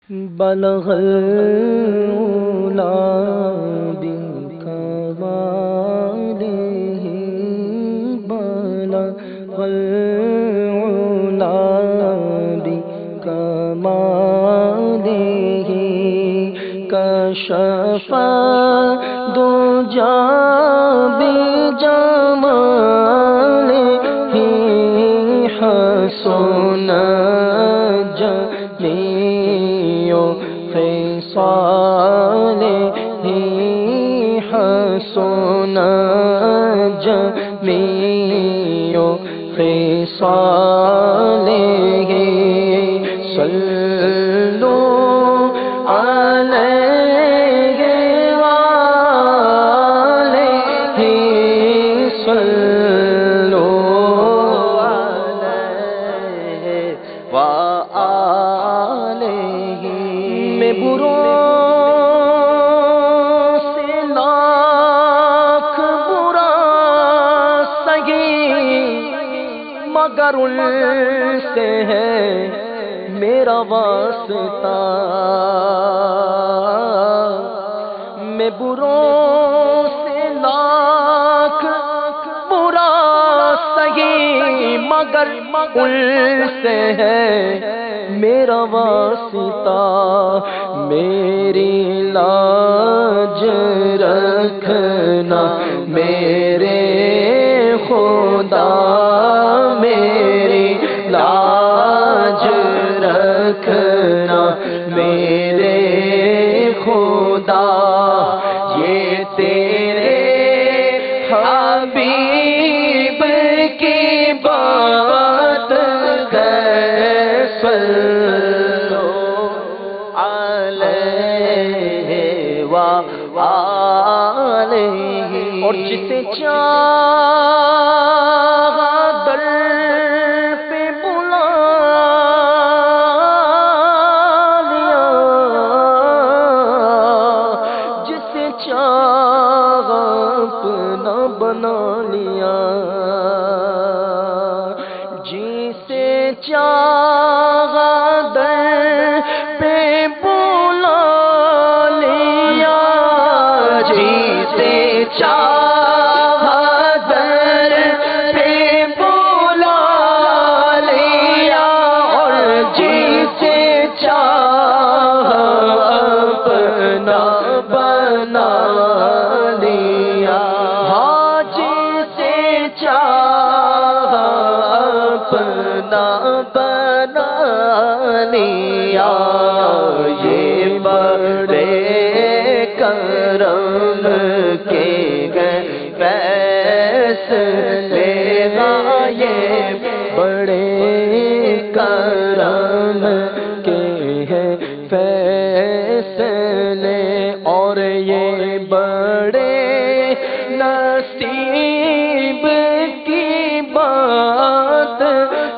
بلغ العلا بكماله بلغ العلا بكماله كشف الدجى بجماله حسن جميع خصاله حسن جميع خصاله صلوا عليه وآله صلوا عليه وآله میں بروں سے لاکھ برا سہی مگر ان سے ہے میرا واسطہ میں بروں سے لاکھ برا سہی مگر ان سے ہے میرا واسطہ میری لاج رکھنا میرے خدا میری لاج رکھنا میرے خدا یہ تیرے حبیب کی بات ہے صلو علیہ وآلہ اور جسے چاہا در پہ بلا لیا جسے چاہا اپنا بنا لیا جسے چاہا در پہ بلا لیا جسے چاہا در پہ بلا لیا اور جسے چاہا اپنا بنا لیا ہاں جسے چاہا اپنا بنا لیا یہ بڑے کرم کے گئے فیصلے یہ بڑے کرم کے ہیں فیصلے اور یہ بڑے نصیب کی بات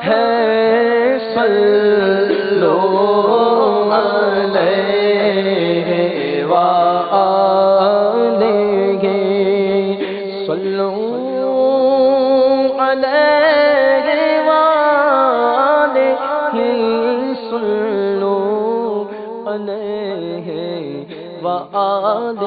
ہے صلو علیہ وآلہ صلو علیہ وآلہ صلو علیہ وآلہ